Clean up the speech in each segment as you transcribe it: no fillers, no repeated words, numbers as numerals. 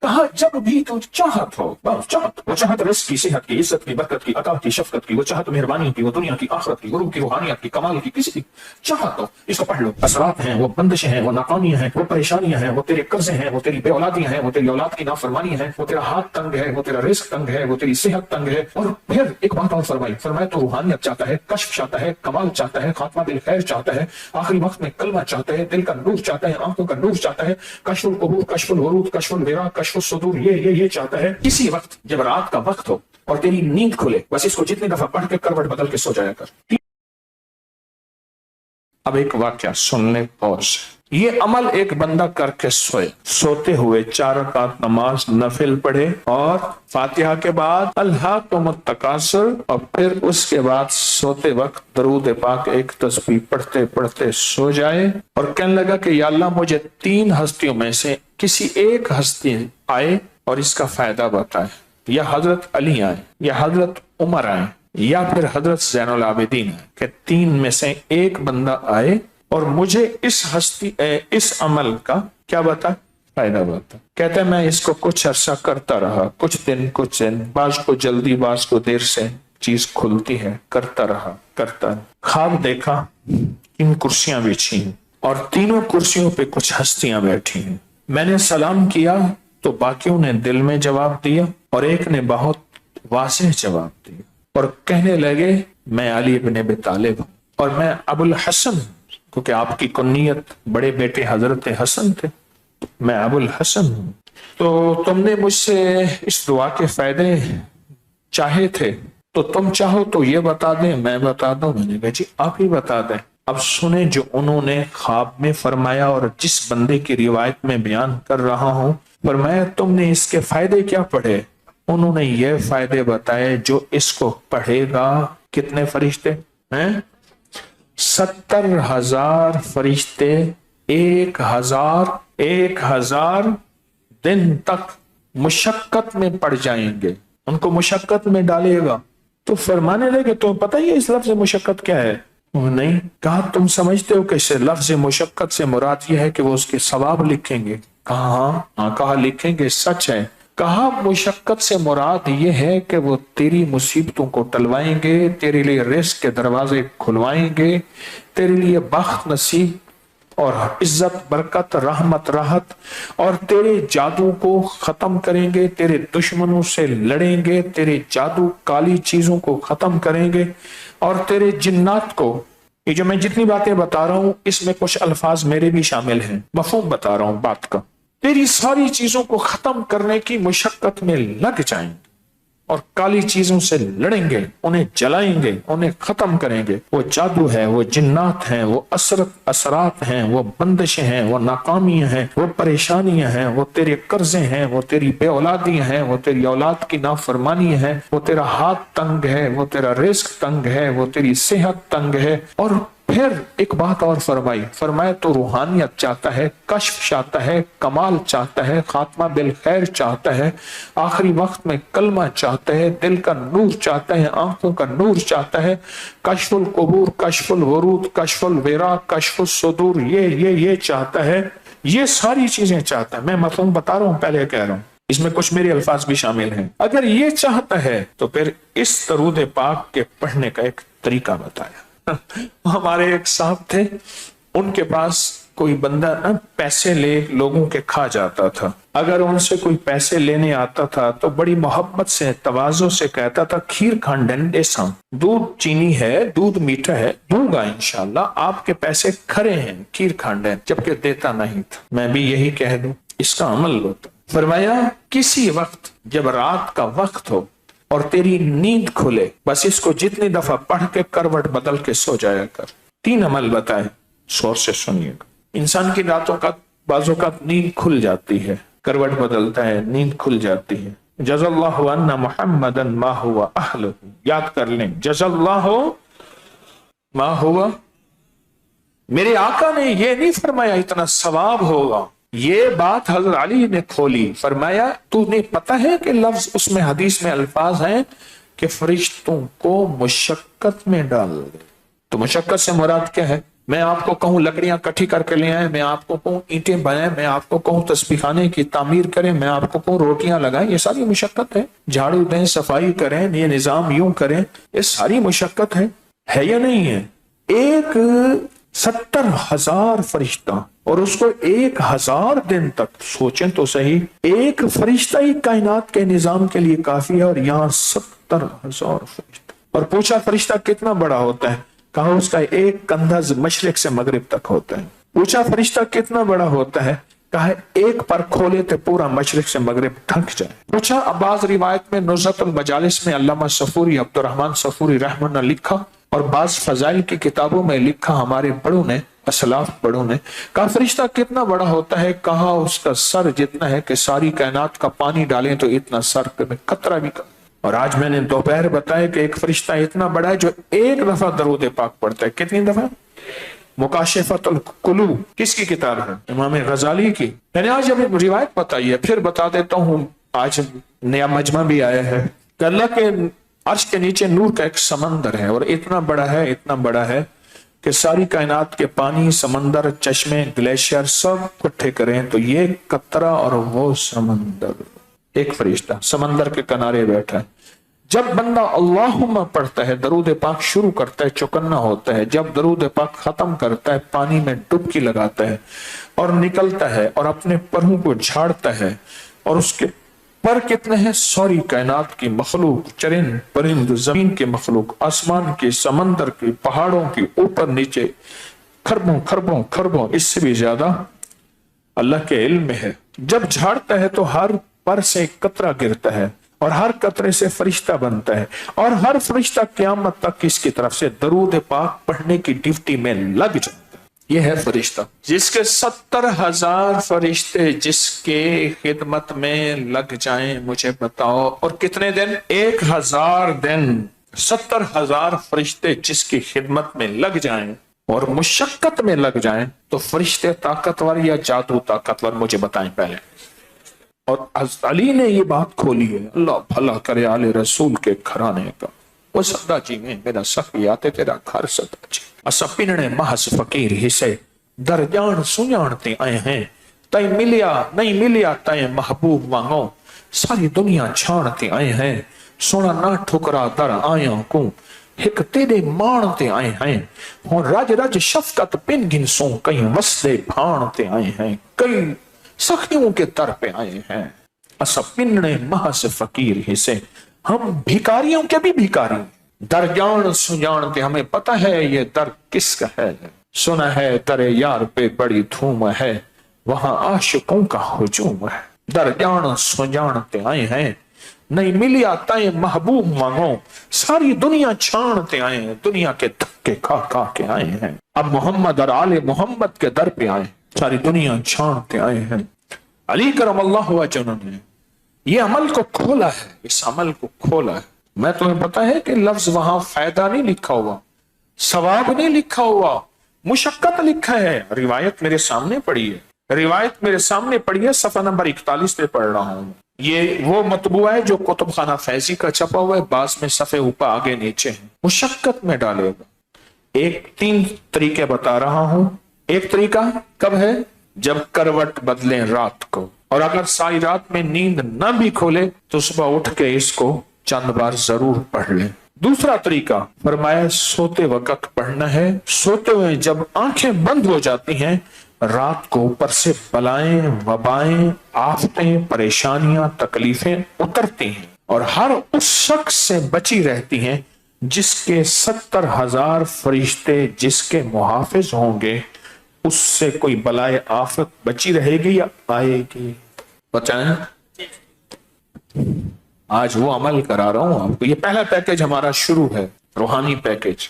کہا جب بھی تو چاہت ہو، بس چاہت، وہ چاہت رزق کی، صحت کی، عزت کی، برکت کی، عطا کی، شفقت کی، وہ چاہت مہربانی کی، وہ دنیا کی، آخرت کی، غروب کی، روحانیت کی، کمال کی، کسی کی چاہت ہو، اس کو پڑھ لو۔ اثرات ہیں، وہ بندشیں ہیں، وہ ناکامیاں ہیں، وہ پریشانیاں ہیں، وہ تیرے قرضے ہیں، وہ تیری بے اولادیاں ہیں، وہ تیری اولاد کی نافرمانی ہے، وہ تیرا ہاتھ تنگ ہے، وہ تیرا رزق تنگ ہے، وہ تیری صحت تنگ ہے۔ اور پھر ایک بات اور فرمائی، فرمایا تو روحانیت چاہتا ہے، کشف چاہتا ہے، کمال چاہتا ہے، خاتمہ بالخیر چاہتا ہے، آخری وقت میں کلمہ چاہتا ہے، دل کا نور چاہتا ہے، آنکھوں کا نور چاہتا ہے، کشف القبور، کشف الورود، کشف الورا، کشف الصدور، یہ چاہتا ہے۔ کسی وقت جب رات کا وقت ہو اور تیری نیند کھلے، بس اس کو جتنی دفعہ پڑھ کے کروٹ بدل کے سو جایا کر۔ اب ایک واقعہ سن لے پوز۔ یہ عمل ایک بندہ کر کے سوئے، سوتے ہوئے 4 رکعت نماز نفل پڑھے اور فاتحہ کے بعد الہاکم التکاثر، اور پھر اس کے بعد سوتے وقت درود پاک ایک تسبیح پڑھتے پڑھتے سو جائے اور کہنے لگا کہ یا اللہ مجھے 3 ہستیوں میں سے کسی ایک ہستی آئے اور اس کا فائدہ بتائے، یا حضرت علی آئے، یا حضرت عمر آئے، یا پھر حضرت زین العابدین ہے، کہ 3 میں سے ایک بندہ آئے اور مجھے اس عمل کا کیا بتا، فائدہ بتا۔ کہتا ہے میں اس کو کچھ عرصہ کرتا رہا، کچھ دن، بعض کو جلدی، بعض کو دیر سے چیز کھلتی ہے، کرتا رہا۔ خواب دیکھا 3 کرسیاں بچھی ہیں اور تینوں کرسیوں پہ کچھ ہستیاں بیٹھی ہیں۔ میں نے سلام کیا تو باقیوں نے دل میں جواب دیا اور ایک نے بہت واضح جواب دیا اور کہنے لگے میں علی ابن ابی طالب ہوں اور میں ابو الحسن ہوں، کیونکہ آپ کی کنیت بڑے بیٹے حضرت حسن تھے، میں ابو الحسن ہوں۔ تو تم نے مجھ سے اس دعا کے فائدے چاہے تھے، تو تم چاہو تو یہ بتا دیں، میں بتا دوں۔ میں نے کہا جی آپ ہی بتا دیں۔ اب سنیں جو انہوں نے خواب میں فرمایا اور جس بندے کی روایت میں بیان کر رہا ہوں۔ فرمایا تم نے اس کے فائدے کیا پڑھے؟ انہوں نے یہ فائدے بتائے جو اس کو پڑھے گا۔ کتنے فرشتے ہیں؟ 70,000 فرشتے 1000 دن تک مشقت میں پڑ جائیں گے، ان کو مشقت میں ڈالے گا۔ تو فرمانے لگے تو پتہ ہی اس لفظ مشقت کیا ہے؟ نہیں کہا تم سمجھتے ہو کہ اس لفظ مشقت سے مراد یہ ہے کہ وہ اس کے ثواب لکھیں گے؟ کہا ہاں، کہا لکھیں گے، سچ ہے۔ کہا مشقت سے مراد یہ ہے کہ وہ تیری مصیبتوں کو ٹلوائیں گے، تیرے لیے رزق کے دروازے کھلوائیں گے، تیرے لیے بخت نصیب اور عزت، برکت، رحمت، راحت اور تیرے جادو کو ختم کریں گے، تیرے دشمنوں سے لڑیں گے، تیرے جادو کالی چیزوں کو ختم کریں گے اور تیرے جنات کو۔ یہ جو میں جتنی باتیں بتا رہا ہوں اس میں کچھ الفاظ میرے بھی شامل ہیں، مفہوم بتا رہا ہوں بات کا۔ تیری ساری چیزوں کو ختم کرنے کی مشقت میں لگ جائیں گے اور کالی چیزوں سے لڑیں گے، انہیں جلائیں گے، انہیں ختم کریں گے۔ وہ جادو ہے، وہ جنات ہیں، وہ اثرات ہیں، وہ بندشیں ہیں، وہ ناکامیاں ہیں، وہ پریشانیاں ہیں، وہ تیرے قرضے ہیں، وہ تیری بے اولادیاں ہیں، وہ تیری اولاد کی نافرمانی ہے، وہ تیرا ہاتھ تنگ ہے، وہ تیرا رزق تنگ ہے، وہ تیری صحت تنگ ہے۔ اور پھر ایک بات اور فرمایا تو روحانیت چاہتا ہے، کشف چاہتا ہے، کمال چاہتا ہے، خاتمہ بالخیر چاہتا ہے، آخری وقت میں کلمہ چاہتا ہے، دل کا نور چاہتا ہے، آنکھوں کا نور چاہتا ہے، کشف القبور، کشف الورود، کشف الورا، کشف الصدور، یہ چاہتا ہے، یہ ساری چیزیں چاہتا ہے۔ میں مفہوم بتا رہا ہوں، پہلے کہہ رہا ہوں، اس میں کچھ میرے الفاظ بھی شامل ہیں۔ اگر یہ چاہتا ہے تو پھر اس درود پاک کے پڑھنے کا ایک طریقہ بتایا۔ ہمارے ایک صاحب تھے، ان کے پاس کوئی بندہ پیسے لے لوگوں کے کھا جاتا تھا۔ اگر ان سے کوئی پیسے لینے آتا تھا تو بڑی محبت سے، تواضع سے کہتا تھا کھیر کھانڈن دے سام، دودھ چینی ہے، دودھ میٹھا ہے، دوں گا انشاءاللہ، آپ کے پیسے کھرے ہیں کھیر کھانڈن، جبکہ دیتا نہیں تھا۔ میں بھی یہی کہہ دوں، اس کا عمل ہوتا۔ فرمایا کسی وقت جب رات کا وقت ہو اور تیری نیند کھلے، بس اس کو جتنی دفعہ پڑھ کے کروٹ بدل کے سو جایا کر۔ 3 عمل بتائے، غور سے سنیے گا۔ انسان کی راتوں کا بعض اوقات نیند کھل جاتی ہے، کروٹ بدلتا ہے، نیند کھل جاتی ہے۔ جز اللہ ان محمدا ما ہوا اہلہ، یاد کر لیں، جز اللہ ما ہوا، میرے آقا نے یہ نہیں فرمایا اتنا ثواب ہوگا، یہ بات حضرت علی نے کھولی۔ فرمایا تو نے پتہ ہے کہ لفظ اس میں حدیث میں الفاظ ہیں کہ فرشتوں کو مشقت میں ڈال دے، تو مشقت سے مراد کیا ہے؟ میں آپ کو کہوں لکڑیاں کٹھی کر کے لے آئیں، میں آپ کو کہوں اینٹیں بنائیں، میں آپ کو کہوں تسبیح خانے کی تعمیر کریں، میں آپ کو کہوں روٹیاں لگائیں، یہ ساری مشقت ہے۔ جھاڑو دیں، صفائی کریں، یہ نظام یوں کریں، یہ ساری مشقت ہے یا نہیں ہے؟ ایک 70,000 فرشتہ اور اس کو 1,000 دن تک، سوچیں تو صحیح، ایک فرشتہ ہی کائنات کے نظام کے لیے کافی ہے، اور یہاں 70,000 فرشتہ۔ اور پوچھا فرشتہ کتنا بڑا ہوتا ہے؟ کہا اس کا ایک کندھا مشرق سے مغرب تک ہوتا ہے۔ پوچھا فرشتہ کتنا بڑا ہوتا ہے؟ کہا ایک پر کھولے تو پورا مشرق سے مغرب ڈھک جائے۔ پوچھا بعض روایت میں نزہۃ المجالس میں علامہ صفوری عبدالرحمن صفوری رحمہ اللہ لکھا، اور بعض فضائل کی کتابوں میں لکھا ہمارے بڑوں نے، اسلاف بڑوں نے، کہا فرشتہ کتنا بڑا ہوتا ہے؟ کہا اس کا سر جتنا ہے کہ ساری کائنات کا پانی ڈالیں تو اتنا سر میں قطرہ بھی کم۔ اور آج میں نے دوپہر بتایا کہ ایک فرشتہ اتنا بڑا ہے جو ایک دفعہ درود پاک پڑھتا ہے۔ کتنی دفعہ؟ مکاشفۃ القلوب کس کی کتاب ہے؟ امام غزالی کی۔ میں نے آج ابھی روایت بتائی ہے، پھر بتا دیتا ہوں۔ آج نیا مجمع بھی آیا ہے کہ اللہ کے عرش کے نیچے نور کا ایک سمندر ہے، اور اتنا بڑا ہے کہ ساری کائنات کے پانی، سمندر، چشمے، گلیشیئر سب اکٹھے کریں تو یہ قطرہ اور وہ سمندر۔ ایک فرشتہ سمندر کے کنارے بیٹھا ہے۔ جب بندہ اللہم پڑھتا ہے، درود پاک شروع کرتا ہے، چوکنا ہوتا ہے، جب درود پاک ختم کرتا ہے پانی میں ڈبکی لگاتا ہے اور نکلتا ہے اور اپنے پروں کو جھاڑتا ہے، اور اس کے پر کتنے ہیں؟ ساری کائنات کی مخلوق، چرند پرند، زمین کے مخلوق، آسمان کی، سمندر کی، پہاڑوں کی، اوپر نیچے، خربوں اس سے بھی زیادہ اللہ کے علم میں ہے۔ جب جھاڑتا ہے تو ہر پر سے ایک قطرہ گرتا ہے، اور ہر قطرے سے فرشتہ بنتا ہے، اور ہر فرشتہ قیامت تک اس کی طرف سے درود پاک پڑھنے کی ڈیوٹی میں لگ جاتا ہے۔ یہ ہے فرشتہ، جس کے 70,000 فرشتے جس کے خدمت میں لگ جائیں، مجھے بتاؤ، اور کتنے دن؟ 1,000 دن۔ 70,000 فرشتے جس کی خدمت میں لگ جائیں اور مشقت میں لگ جائیں، تو فرشتے طاقتور یا جادو طاقتور؟ مجھے بتائیں پہلے۔ اور علی نے یہ بات کھولی ہے، اللہ بھلا کرے آل رسول کے گھرانے کا۔ وہ سدا جی میں میرا سخیات تیرا گھر سدا جی، اسا پننے محض فقیر حصے، در جان سنجانتے آئے ہیں، تائیں ملیا نہیں ملیا تائیں محبوب وانگو، ساری دنیا چھانتے آئے ہیں، سونا نہ ٹھکرا در آیاں کو، ایک تیرے مانتے آئے ہیں، ہوں رج رج شفقت پن گن سوں، کئی وسلے بھانتے آئے ہیں، کئی سخیوں کے در پہ آئے ہیں، اسا پننے محض فقیر حصے، ہم بھیکاریوں کے بھی بھیکاری، در جان سجانتے، ہمیں پتہ ہے یہ در کس کا ہے، سنا ہے در یار پہ بڑی دھوم ہے، وہاں عاشقوں کا ہجوم ہے، در جان سجانتے آئے ہیں، نہیں ملیا تائیں محبوب مانگو، ساری دنیا چھانتے آئے ہیں، دنیا کے دھکے کھا کے آئے ہیں، اب محمد اور آل محمد کے در پہ آئے، ساری دنیا چھانتے آئے ہیں۔ علی کرم اللہ وجہ نے یہ عمل کو کھولا ہے، اس عمل کو کھولا ہے۔ میں تمہیں پتا ہے کہ لفظ وہاں فائدہ نہیں لکھا ہوا، ثواب نہیں لکھا ہوا، مشقت لکھا ہے۔ روایت میرے سامنے پڑھی ہے، صفحہ نمبر 41 پہ پڑھ رہا ہوں۔ یہ وہ مطبوع ہے جو کتب خانہ فیضی کا چھپا ہوا ہے، بعض میں صفحے اوپر آگے نیچے ہیں۔ مشقت میں ڈالے گا۔ 3 طریقے بتا رہا ہوں۔ ایک طریقہ کب ہے؟ جب کروٹ بدلیں رات کو، اور اگر ساری رات میں نیند نہ بھی کھولے تو صبح اٹھ کے اس کو چند بار ضرور پڑھ لیں۔ دوسرا طریقہ فرمایا سوتے وقت پڑھنا ہے، سوتے ہوئے جب آنکھیں بند ہو جاتی ہیں، رات کو اوپر سے بلائیں، وبائیں، آفتیں، پریشانیاں، تکلیفیں اترتی ہیں، اور ہر اس شخص سے بچی رہتی ہیں جس کے 70,000 فرشتے جس کے محافظ ہوں گے، اس سے کوئی بلائے آفت بچی رہے گی یا آئے گی؟ بتائیں۔ آج وہ عمل کرا رہا ہوں آپ کو۔ یہ پہلا پیکج ہمارا شروع ہے، روحانی پیکج۔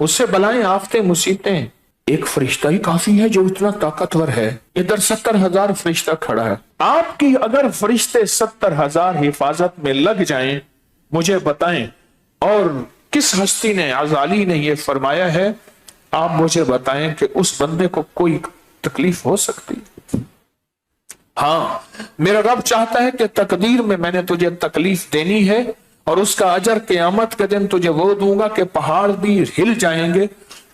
اس سے بلائیں، آفتیں، مصیبتیں، ایک فرشتہ ہی کافی ہے جو اتنا طاقتور ہے۔ ادھر 70,000 فرشتہ کھڑا ہے۔ آپ کی اگر فرشتے 70,000 حفاظت میں لگ جائیں، مجھے بتائیں، اور کس ہستی نے، غزالی نے یہ فرمایا ہے، آپ مجھے بتائیں کہ اس بندے کو کوئی تکلیف ہو سکتی؟ ہاں، میرا رب چاہتا ہے کہ تقدیر میں نے تجھے تکلیف دینی ہے، اور اس کا اجر قیامت کے دن تجھے وہ دوں گا کہ پہاڑ بھی ہل جائیں گے،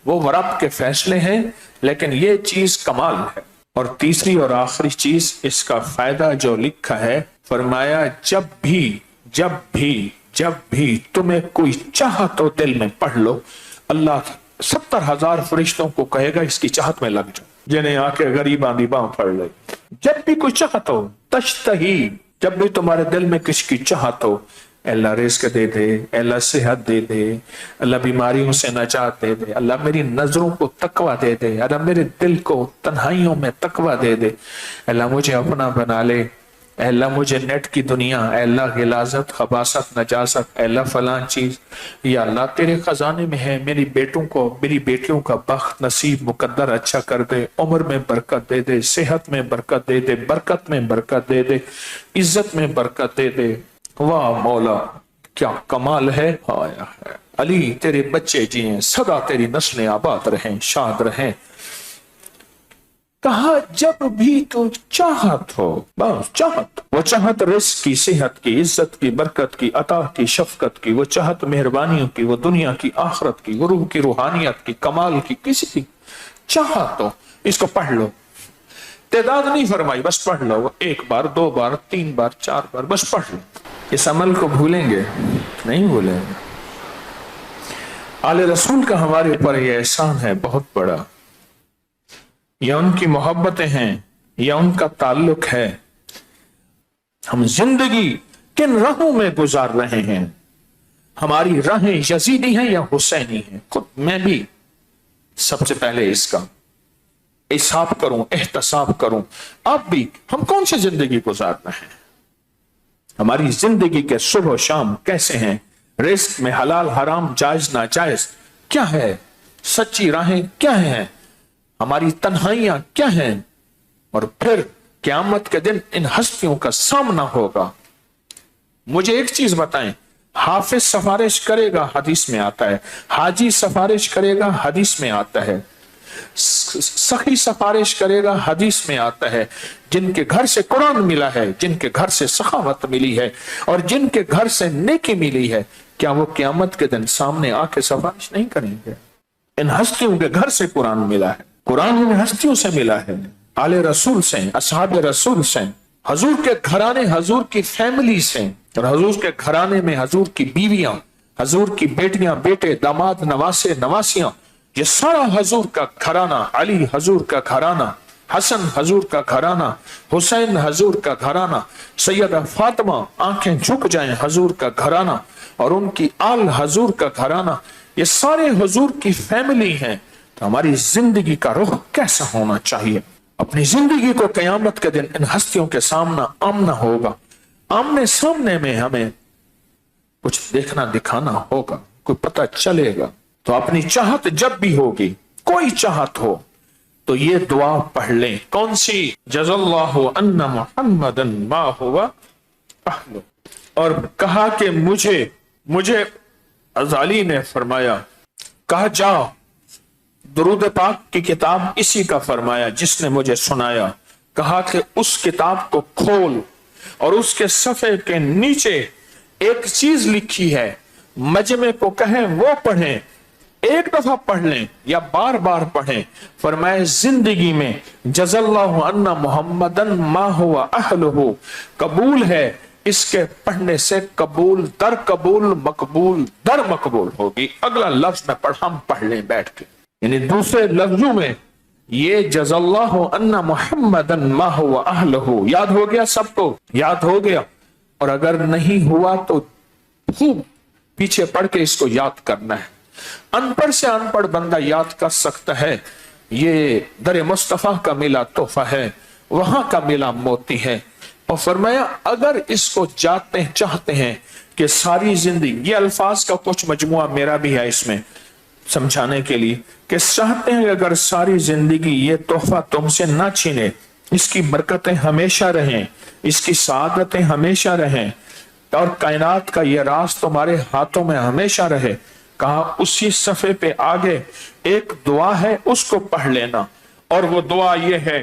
وہ رب کے فیصلے ہیں، لیکن یہ چیز کمال ہے۔ اور تیسری اور آخری چیز اس کا فائدہ جو لکھا ہے، فرمایا جب بھی تمہیں کوئی چاہت تو دل میں پڑھ لو، اللہ 70,000 فرشتوں کو کہے گا اس کی چاہت میں لگ جاؤ، جنہیں آ کے غریباں دی باں پڑھ لے۔ جب بھی کوئی چاہت ہو، تشتہی، جب بھی تمہارے دل میں کس کی چاہت ہو، اللہ رزق دے دے، اللہ صحت دے دے، اللہ بیماریوں سے نجات دے دے، اللہ میری نظروں کو تقوی دے دے، اللہ میرے دل کو تنہائیوں میں تقوی دے دے، اللہ مجھے اپنا بنا لے، اے اللہ مجھے نیٹ کی دنیا، اے اللہ غلاظت، خباثت، نجاست، اے اللہ فلاں چیز، یا اللہ تیرے خزانے میں ہے، میری بیٹوں کو، میری بیٹیوں کا بخت نصیب مقدر اچھا کر دے، عمر میں برکت دے دے، صحت میں برکت دے دے، برکت میں برکت دے دے، عزت میں برکت دے دے۔ واہ مولا کیا کمال ہے، آیا ہے علی تیرے بچے جیئیں، سدا تیری نسلیں آباد رہیں، شاد رہیں۔ کہا جب بھی تو چاہت ہو، بس چاہت، وہ چاہت رزق کی، صحت کی، عزت کی، برکت کی، عطا کی، شفقت کی، وہ چاہت مہربانیوں کی، وہ دنیا کی، آخرت کی، وہ روح کی، روحانیت کی، کمال کی، کسی کی چاہت ہو، اس کو پڑھ لو۔ تعداد نہیں فرمائی، بس پڑھ لو، 1 بار 2 بار 3 بار 4 بار، بس پڑھ لو۔ اس عمل کو بھولیں گے نہیں بھولیں گے۔ آل رسول کا ہمارے اوپر یہ احسان ہے بہت بڑا، یا ان کی محبتیں ہیں، یا ان کا تعلق ہے۔ ہم زندگی کن راہوں میں گزار رہے ہیں؟ ہماری راہیں یزیدی ہیں یا حسینی ہیں؟ خود میں بھی سب سے پہلے اس کا حساب کروں، احتساب کروں۔ آپ بھی، ہم کون سی زندگی گزار رہے ہیں؟ ہماری زندگی کے صبح و شام کیسے ہیں؟ رزق میں حلال حرام جائز ناجائز کیا ہے؟ سچی راہیں کیا ہیں؟ ہماری تنہائیاں کیا ہیں؟ اور پھر قیامت کے دن ان ہستیوں کا سامنا ہوگا۔ مجھے ایک چیز بتائیں، حافظ سفارش کرے گا، حدیث میں آتا ہے، حاجی سفارش کرے گا، حدیث میں آتا ہے، سخی سفارش کرے گا، حدیث میں آتا ہے، جن کے گھر سے قرآن ملا ہے، جن کے گھر سے سخاوت ملی ہے، اور جن کے گھر سے نیکی ملی ہے، کیا وہ قیامت کے دن سامنے آ کے سفارش نہیں کریں گے؟ ان ہستیوں کے گھر سے قرآن ملا ہے، قرآن ان ہستیوں سے ملا ہے، آل رسول سے، اصحاب رسول سے، حضور کے گھرانے، حضور کی فیملی سے، اور حضور کے گھرانے میں حضور کی بیویاں، حضور کی بیٹیاں، بیٹے، داماد، نواسے، نواسیاں، یہ سارا حضور کا گھرانہ، علی حضور کا گھرانہ، حسن حضور کا گھرانہ، حسین حضور کا گھرانہ، سیدہ فاطمہ آنکھیں جھک جائیں حضور کا گھرانہ، اور ان کی آل حضور کا گھرانہ، یہ سارے حضور کی فیملی ہیں۔ تو ہماری زندگی کا رخ کیسا ہونا چاہیے؟ اپنی زندگی کو قیامت کے دن ان ہستیوں کے سامنا آمنا ہوگا، آمنے سامنے میں ہمیں کچھ دیکھنا دکھانا ہوگا، کوئی پتہ چلے گا۔ تو اپنی چاہت جب بھی ہوگی، کوئی چاہت ہو، تو یہ دعا پڑھ لیں۔ کون سی؟ جزا اللہ ان محمدا ما ہوا اہلہ۔ اور کہا کہ مجھے غزالی نے فرمایا، کہا جا درود پاک کی کتاب اسی کا فرمایا جس نے مجھے سنایا، کہا کہ اس کتاب کو کھول اور اس کے صفحے کے نیچے ایک چیز لکھی ہے، مجمع کو کہیں وہ پڑھیں، ایک دفعہ پڑھ لیں یا بار بار پڑھیں۔ فرمائے زندگی میں جزا اللہ ان محمدن ما ہوا اہلہ، قبول ہے اس کے پڑھنے سے، قبول در قبول، مقبول در مقبول ہوگی۔ اگلا لفظ میں پڑھ لیں بیٹھ کے، یعنی دوسرے لفظوں میں یہ جزا اللہ ان محمدن ما ہوا اہلہ یاد ہو گیا؟ سب کو یاد ہو گیا؟ اور اگر نہیں ہوا تو خوب پیچھے پڑھ کے اس کو یاد کرنا ہے۔ ان پڑھ سے ان پڑھ بندہ یاد کر سکتا ہے، یہ در مصطفیٰ کا ملا تحفہ ہے، وہاں کا ملا موتی ہے۔ اور فرمایا اگر اس کو چاہتے ہیں کہ ساری زندگی، یہ الفاظ کا کچھ مجموعہ میرا بھی ہے اس میں سمجھانے کے لیے، کہ چاہتے ہیں اگر ساری زندگی یہ تحفہ تم سے نہ چھینے، اس کی برکتیں ہمیشہ رہیں، اس کی سعادتیں ہمیشہ رہیں، اور کائنات کا یہ راز تمہارے ہاتھوں میں ہمیشہ رہے، کہا اسی صفحے پہ آگے ایک دعا ہے، اس کو پڑھ لینا، اور وہ دعا یہ ہے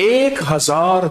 1000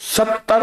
70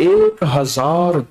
1000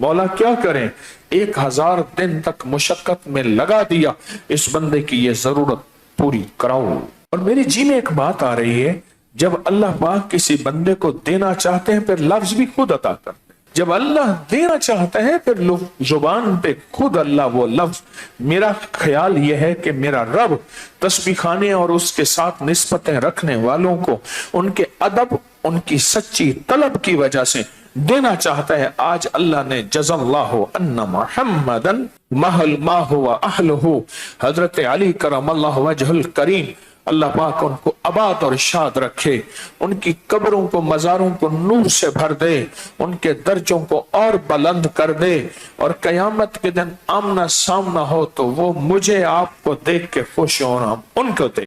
مولا کیا کریں، 1000 دن تک مشقت میں لگا دیا، اس بندے کی یہ ضرورت پوری کراؤ۔ اور میری جی میں ایک بات آ رہی ہے، جب اللہ پاک کسی بندے کو دینا چاہتے ہیں پھر لفظ بھی خود عطا کرتے ہیں۔ جب اللہ دینا چاہتا ہے پھر زبان پہ خود اللہ وہ لفظ۔ میرا خیال یہ ہے کہ میرا رب تسبیح خانے اور اس کے ساتھ نسبتیں رکھنے والوں کو ان کے ادب، ان کی سچی طلب کی وجہ سے دینا چاہتا ہے۔ آج اللہ نے جزا اللہ ان محمدن محل ما ہوا اہلہ، حضرت علی کرم اللہ وجہ الکریم، اللہ پاک ان کو آباد اور شاد رکھے، ان کی قبروں کو، مزاروں کو نور سے بھر دے، ان کے درجوں کو اور بلند کر دے، اور قیامت کے دن آمنا سامنا ہو تو وہ مجھے آپ کو دیکھ کے خوش ہونا ان کو دے۔